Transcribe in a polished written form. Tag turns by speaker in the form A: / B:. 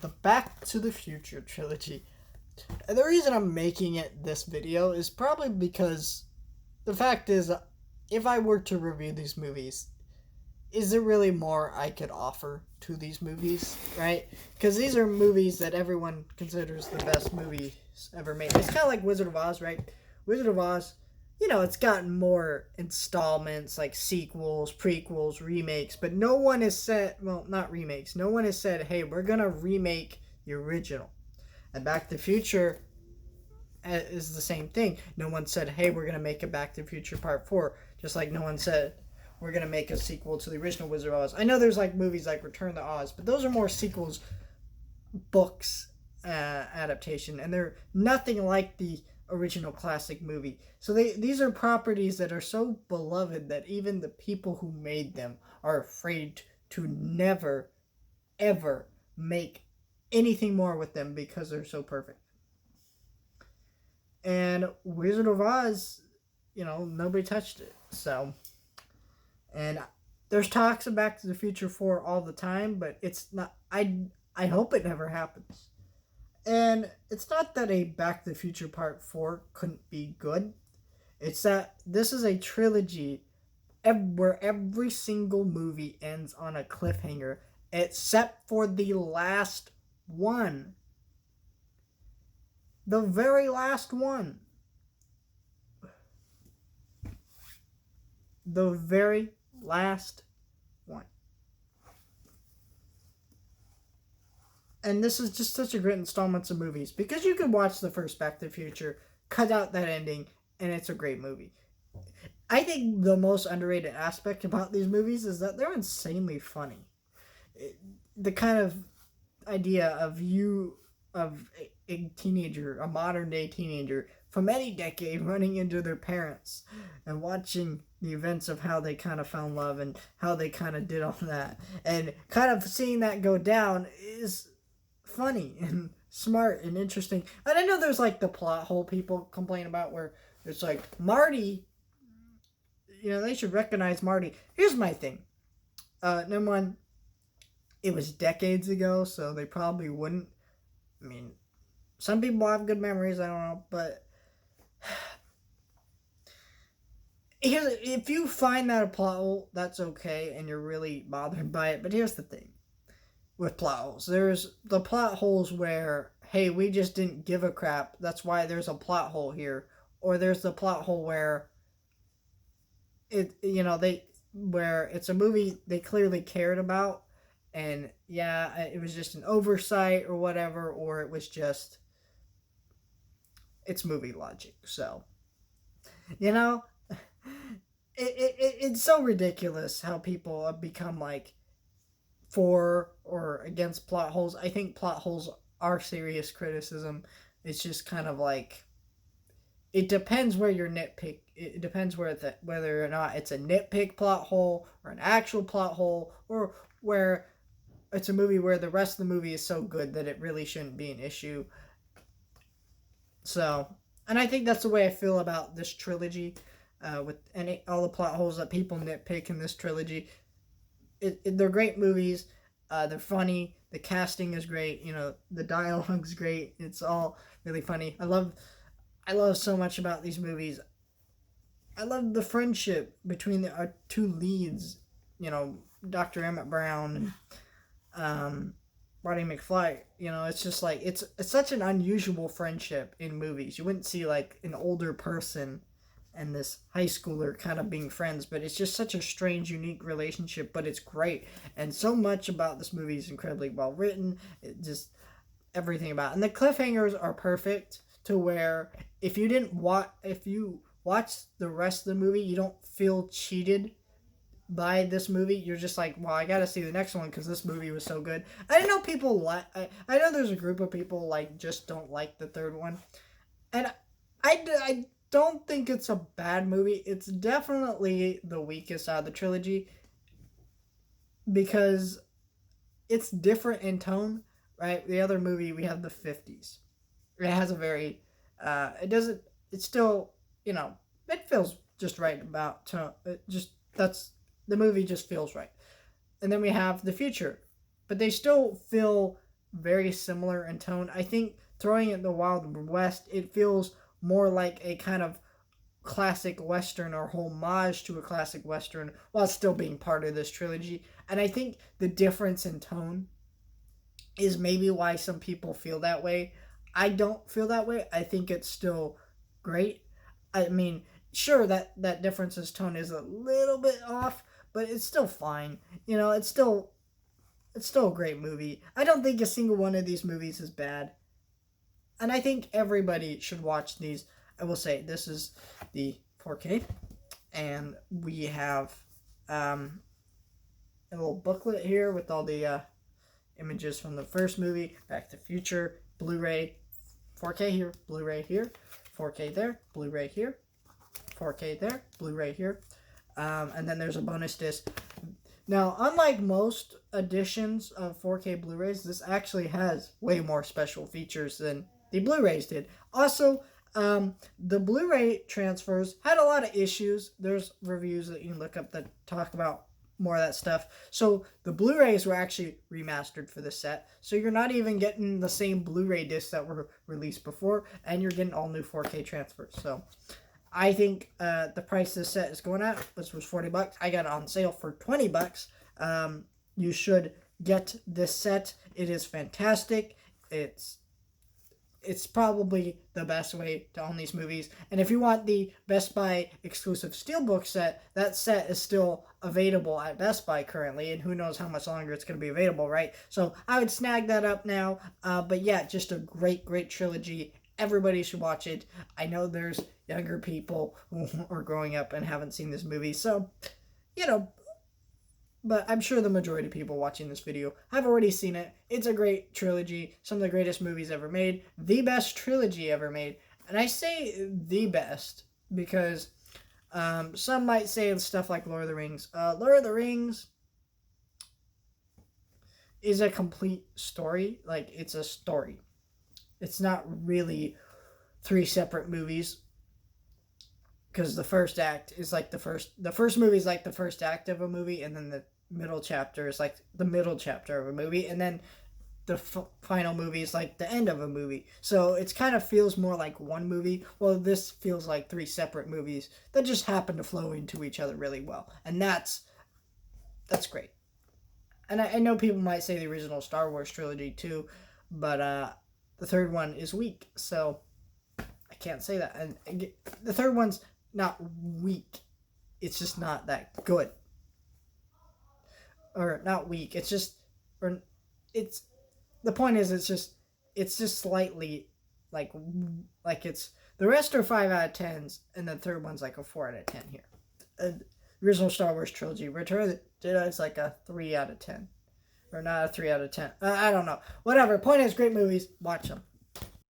A: the Back to the Future trilogy. And the reason I'm making it this video is probably because the fact is, if I were to review these movies, is there really more I could offer to these movies, right? Because these are movies that everyone considers the best movies ever made. It's kind of like Wizard of Oz, right? Wizard of Oz, it's gotten more installments, like sequels, prequels, remakes, but no one has said, well, not remakes, no one has said, hey, we're going to remake the original. And Back to the Future is the same thing. No one said, hey, we're going to make a Back to the Future Part 4, just like no one said, we're going to make a sequel to the original Wizard of Oz. I know there's like movies like Return to Oz, but those are more sequels, books, adaptation, and they're nothing like the original classic movie. So these are properties that are so beloved that even the people who made them are afraid to never, ever make anything more with them because they're so perfect. And Wizard of Oz, nobody touched it. So, and there's talks of Back to the Future 4 all the time, but it's not. I hope it never happens. And it's not that a Back to the Future Part 4 couldn't be good. It's that this is a trilogy where every single movie ends on a cliffhanger, except for the last one. The very last one. The very last one. And this is just such a great installment of movies because you can watch the first Back to the Future, cut out that ending, and it's a great movie. I think the most underrated aspect about these movies is that they're insanely funny. The kind of idea of a teenager, a modern day teenager from any decade running into their parents and watching the events of how they kind of found love and how they kind of did all that, and kind of seeing that go down is funny and smart and interesting. And I know there's like the plot hole people complain about where it's like Marty, they should recognize Marty. Here's my thing. Number one, it was decades ago, so they probably wouldn't. I mean, some people have good memories, I don't know, but if you find that a plot hole, that's okay, and you're really bothered by it. But here's the thing with plot holes. There's the plot holes where, hey, we just didn't give a crap. That's why there's a plot hole here. Or there's the plot hole where where it's a movie they clearly cared about, and yeah, it was just an oversight or whatever, or it was just it's movie logic. So, it's so ridiculous how people have become like for or against plot holes. I think plot holes are serious criticism. It's just kind of like it depends where your nitpick. It depends whether or not it's a nitpick plot hole or an actual plot hole, or where it's a movie where the rest of the movie is so good that it really shouldn't be an issue. So, and I think that's the way I feel about this trilogy. With all the plot holes that people nitpick in this trilogy, they're great movies. They're funny. The casting is great. The dialogue's great. It's all really funny. I love so much about these movies. I love the friendship between our two leads. Dr. Emmett Brown and Roddy McFly. It's just like it's such an unusual friendship in movies. You wouldn't see like an older person and this high schooler kind of being friends, but it's just such a strange, unique relationship, but it's great. And so much about this movie is incredibly well written. It just everything about it. And the cliffhangers are perfect to where if you watch the rest of the movie, you don't feel cheated by this movie. You're just like, well, I gotta see the next one because this movie was so good. I know people I know there's a group of people like just don't like the third one, and I don't think it's a bad movie. It's definitely the weakest out of the trilogy because it's different in tone, right? The other movie, we have the 50s. It has a very, it's still, it feels just right about tone. The movie just feels right. And then we have the future, but they still feel very similar in tone. I think throwing it in the Wild West, it feels more like a kind of classic Western or homage to a classic Western while still being part of this trilogy. And I think the difference in tone is maybe why some people feel that way. I don't feel that way. I think it's still great. I mean, sure that difference's tone is a little bit off, but it's still fine. You know, it's still a great movie. I don't think a single one of these movies is bad. And I think everybody should watch these. I will say this is the 4K, and we have a little booklet here with all the images from the first movie, Back to the Future, Blu-ray, 4K here, Blu-ray here, 4K there, Blu-ray here, 4K there, Blu-ray here, and then there's a bonus disc. Now, unlike most editions of 4K Blu-rays, this actually has way more special features than the Blu-rays did. Also, the Blu-ray transfers had a lot of issues. There's reviews that you can look up that talk about more of that stuff. So the Blu-rays were actually remastered for this set. So you're not even getting the same Blu-ray discs that were released before, and you're getting all new 4K transfers. So I think the price this set is going at, which was $40. I got it on sale for $20. You should get this set. It is fantastic. It's probably the best way to own these movies. And if you want the Best Buy exclusive Steelbook set, that set is still available at Best Buy currently, and who knows how much longer it's going to be available, right? So I would snag that up now. But yeah, just a great trilogy. Everybody should watch it. I know there's younger people who are growing up and haven't seen this movie, so, you know, but I'm sure the majority of people watching this video have already seen it. It's a great trilogy, some of the greatest movies ever made, the best trilogy ever made. And I say the best because some might say stuff like Lord of the Rings. Lord of the Rings is a complete story. Like, it's a story. It's not really 3 separate movies, because the first act is like the first movie is like the first act of a movie, and then the middle chapter is like the middle chapter of a movie, and then the final movie is like the end of a movie. So it kind of feels more like one movie. Well, this feels like 3 separate movies that just happen to flow into each other really well, and that's great. And I know people might say the original Star Wars trilogy too, but the third one is weak, so I can't say that. And the third one's not weak, it's just not that good. Or not weak, it's just, or it's, the point is it's just slightly like it's, the rest are 5 out of 10s, and the third one's like a 4 out of 10 here. The original Star Wars trilogy, Return of the Jedi, is like a 3 out of 10. Or not a 3 out of 10. I don't know. Whatever. Point is, great movies. Watch them.